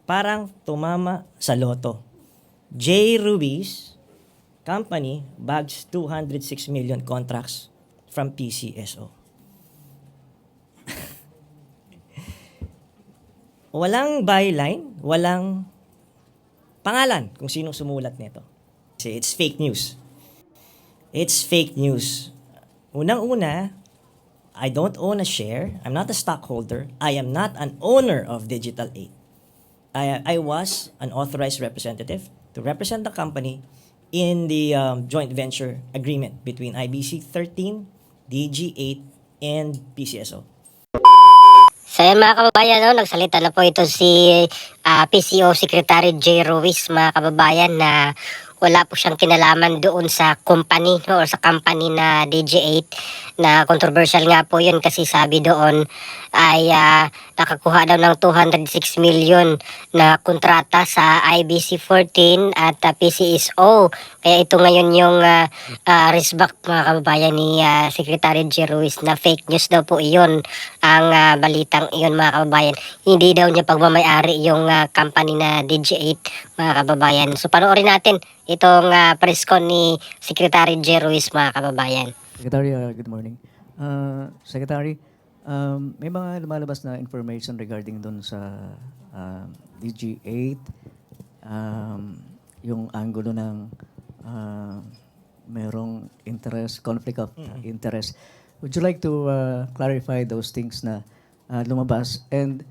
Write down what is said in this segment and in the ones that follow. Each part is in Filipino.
parang tumama sa loto. J. Ruiz Company bags 206 million contracts from PCSO. Walang byline, walang pangalan kung sinong sumulat nito. Kasi it's fake news. It's fake news. Unang-una, I don't own a share. I'm not a stockholder. I am not an owner of Digital 8. I was an authorized representative to represent the company in the joint venture agreement between IBC 13, DG8, and PCSO. So yan mga kababayan, no, nagsalita na po ito si PCO Secretary J. Ruiz, mga kababayan, na wala po siyang kinalaman doon sa company, no, or sa company na DG8, na controversial nga po yun kasi sabi doon ay nakakuha daw ng 206 million na kontrata sa IBC 14 at PCSO. Kaya ito ngayon yung resback, mga kababayan, ni Secretary J. Ruiz, na fake news daw po iyon, ang balitang iyon, mga kababayan. Hindi daw niya pagmamayari yung company na DG8, mga kababayan. So panoorin natin itong press con ni Secretary J. Ruiz, mga kababayan. Secretary, good morning. Secretary, may mga lumalabas na information regarding doon sa DG8, yung angulo ng merong interest, conflict of interest. Would you like to clarify those things na lumabas? And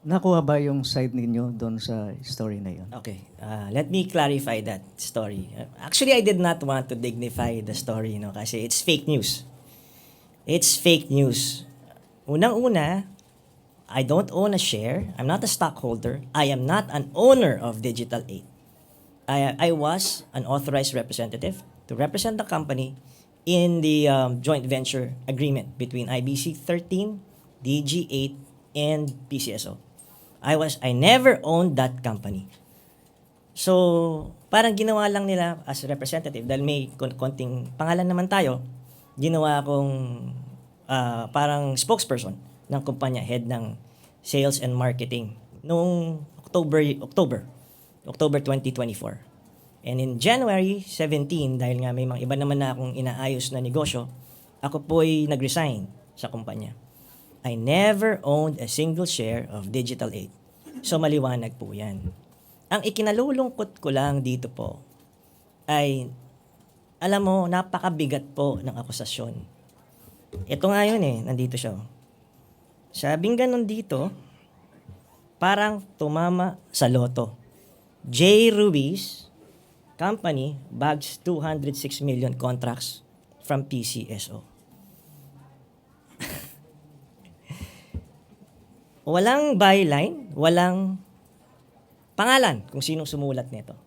nakuha ba yung side ninyo doon sa story na yun? Okay, let me clarify that story. Actually, I did not want to dignify the story, no, kasi it's fake news. It's fake news. Unang-una, I don't own a share. I'm not a stockholder. I am not an owner of Digital 8. I was an authorized representative to represent the company in the joint venture agreement between IBC 13, DG8, and PCSO. I never owned that company. So, parang ginawa lang nila as representative dahil may konting pangalan naman tayo, ginawa akong parang spokesperson ng kumpanya, head ng sales and marketing noong October 2024. And in January 17, dahil nga may mga iba naman na akong inaayos na negosyo, ako po'y nag-resign sa kumpanya. I never owned a single share of Digital 8. So maliwanag po yan. Ang ikinalulungkot ko lang dito po ay, alam mo, napakabigat po ng akusasyon. Ito nga yun nandito siya. Sabing ganun dito, parang tumama sa loto. J. Ruiz Company bags 206 million contracts from PCSO. Walang byline, walang pangalan kung sinong sumulat nito.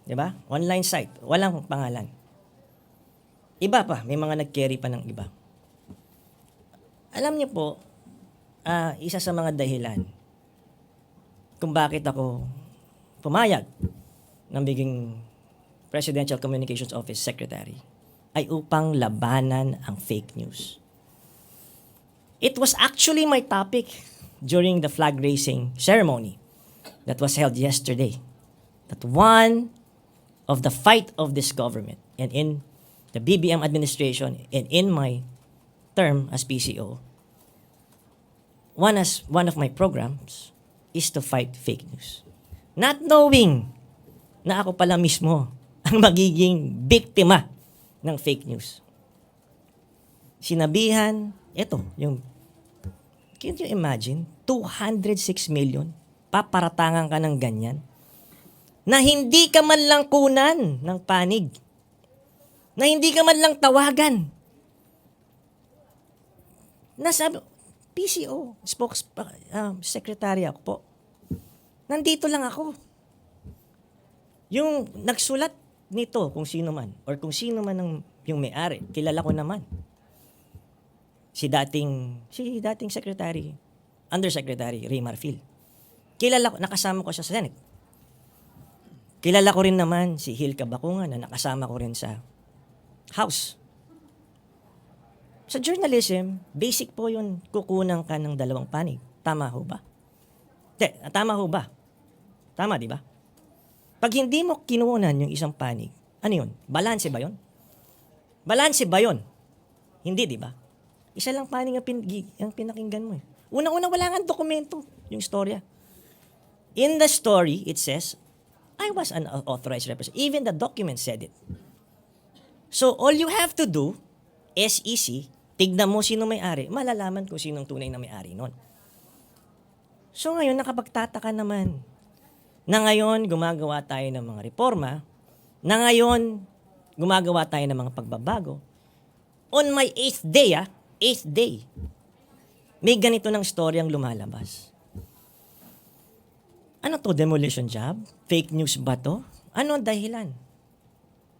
'Di ba? Online site, walang pangalan. Iba pa, may mga nag-carry pa ng iba. Alam niyo po, isa sa mga dahilan kung bakit ako pumayag ng maging Presidential Communications Office Secretary ay upang labanan ang fake news. It was actually my topic during the flag raising ceremony that was held yesterday. That one of the fight of this government and in the BBM administration and in my term as PCO, one of my programs is to fight fake news. Not knowing na ako pala mismo ang magiging biktima ng fake news. Sinabihan, can you imagine, 206 million, paparatangan ka ng ganyan, na hindi ka man lang kunan ng panig, na hindi ka man lang tawagan. Nasabi, PCO, secretary ako po. Nandito lang ako. Yung nagsulat nito, kung sino man, or kung sino man yung may-ari, kilala ko naman. Si dating secretary, undersecretary Ray Marfil. Kilala ko, nakasama ko siya sa Senate. Kilala ko rin naman si Hil Cabacunan na nakasama ko rin sa House. Sa journalism, basic po yun, kukunan ka ng dalawang panig. Tama ho ba? Tama ho ba? Tama, di ba? Pag hindi mo kinuunan yung isang panig, ano yun? Balanse ba yun? Balanse ba yun? Hindi, di ba? Isa lang panig ang pinakinggan mo eh. Una-una, wala nga dokumento yung storya. In the story, it says, I was an authorized representative. Even the document said it. So, all you have to do, SEC, tignan mo sino may-ari, malalaman kung sinong tunay na may-ari nun. So, ngayon, nakapagtataka naman na ngayon gumagawa tayo ng mga reforma, na ngayon gumagawa tayo ng mga pagbabago. On my 8th day, may ganito ng storyang lumalabas. Ano to, demolition job? Fake news ba to? Ano ang dahilan?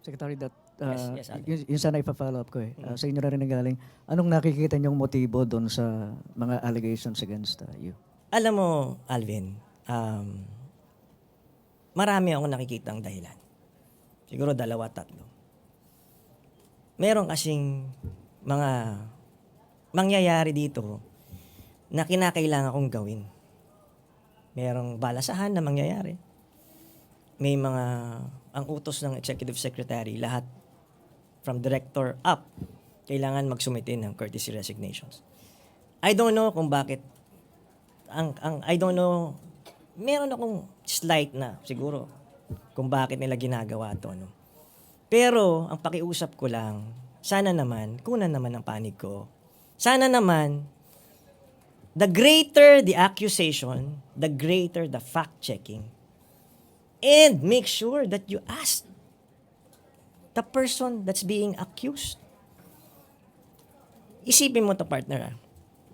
Secretary, that, Yes, Alvin. yun sana ipa-follow up ko eh. Sa inyo na rin nanggaling. Anong nakikita niyong motibo doon sa mga allegations against you? Alam mo, Alvin, marami akong nakikitang dahilan. Siguro 2, 3. Meron kasing mga mangyayari dito na kinakailangan kong gawin. Merong balasahan na mangyayari. May mga, ang utos ng executive secretary, lahat from director up, kailangan magsumite ng courtesy resignations. I don't know kung bakit, I don't know, meron akong slight na siguro kung bakit nila ginagawa to. No? Pero, ang pakiusap ko lang, sana naman, kunan naman ang panig ko. Sana naman, the greater the accusation, the greater the fact-checking. And make sure that you ask the person that's being accused. Isipin mo to, partner.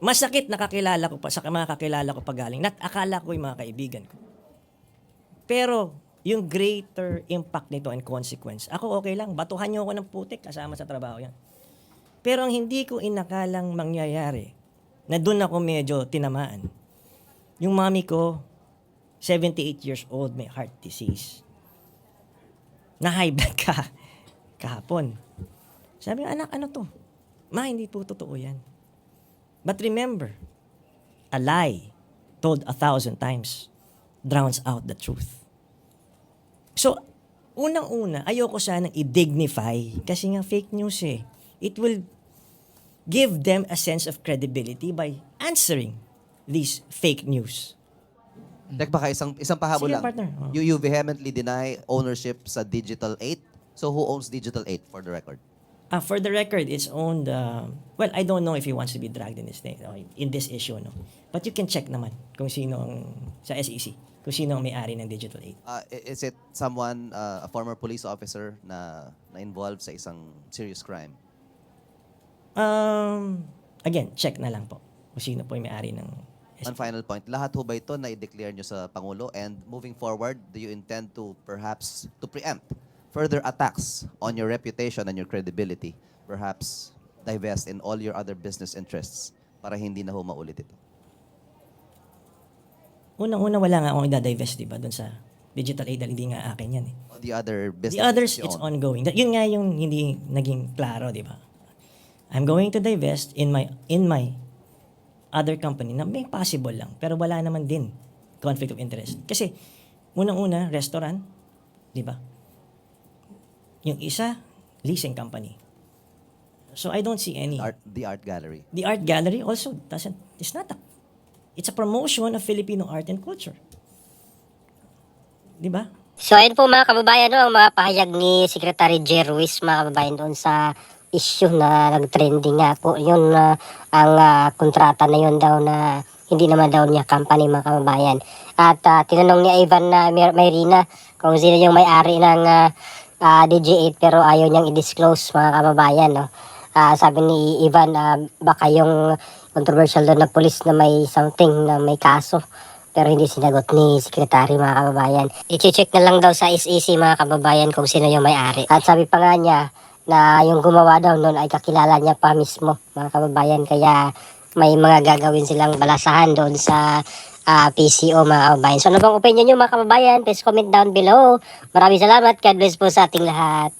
Masakit nakakilala ko pa sa mga kakilala ko pa galing. Akala ko yung mga kaibigan ko. Pero, yung greater impact nito and consequence, ako okay lang, batuhan niyo ako ng putik kasama sa trabaho yan. Pero ang hindi ko inakalang mangyayari, na doon ako medyo tinamaan. Yung mami ko, 78 years old, may heart disease. Na high blood ka kahapon. Sabi ko, anak, ano to? Ma, hindi po totoo yan. But remember, a lie told 1,000 times drowns out the truth. So, unang-una, ayoko sanang i-dignify kasi nga fake news eh. It will give them a sense of credibility by answering these fake news. Tek, baka isang pahabol Sige, lang. partner. Oh. You vehemently deny ownership sa Digital 8. So who owns Digital 8 for the record? For the record, it's owned, well, I don't know if he wants to be dragged in this issue, no? But you can check naman kung sino ang, sa SEC, kung sino ang may-ari ng Digital 8. Is it someone, a former police officer na involved sa isang serious crime? Again, check na lang po kung sino po yung may-ari ng One final point, lahat ho ba ito na i-declare nyo sa Pangulo? And moving forward, do you intend to perhaps to preempt further attacks on your reputation and your credibility? Perhaps divest in all your other business interests para hindi na ho maulit ito? Unang-una, wala nga akong i-divest, di ba, doon sa Digital 8 dahil hindi nga akin yan eh. The other business The others, you it's own. ongoing. Yun nga yung hindi naging klaro, di ba? I'm going to divest in my other company na may possible lang, pero wala naman din conflict of interest. Kasi, unang-una, restaurant, di ba? Yung isa, leasing company. So, I don't see any. The art gallery. The art gallery also it's a promotion of Filipino art and culture. Di ba? So ayun po mga kababayan, no, ang mga pahayag ni Secretary J. Ruiz, mga kababayan, doon sa issue na nag-trending nga po. Yun ang kontrata na yun daw na hindi naman daw niya company, mga kababayan. At tinanong ni Ivan na Mayrina kung sino yung may-ari ng DJ8 pero ayaw niyang i-disclose, mga kababayan. No? Sabi ni Ivan, baka yung controversial doon na police na may something, na may kaso. Pero hindi sinagot ni Secretary, mga kababayan. I-check na lang daw sa SEC, mga kababayan, kung sino yung may-ari. At sabi pa nga niya na yung gumawa daw noon ay kakilala niya pa mismo, mga kababayan. Kaya may mga gagawin silang balasahan doon sa PCO, mga kababayan. So ano bang opinion nyo, mga kababayan? Please comment down below. Maraming salamat. God bless po sa ating lahat.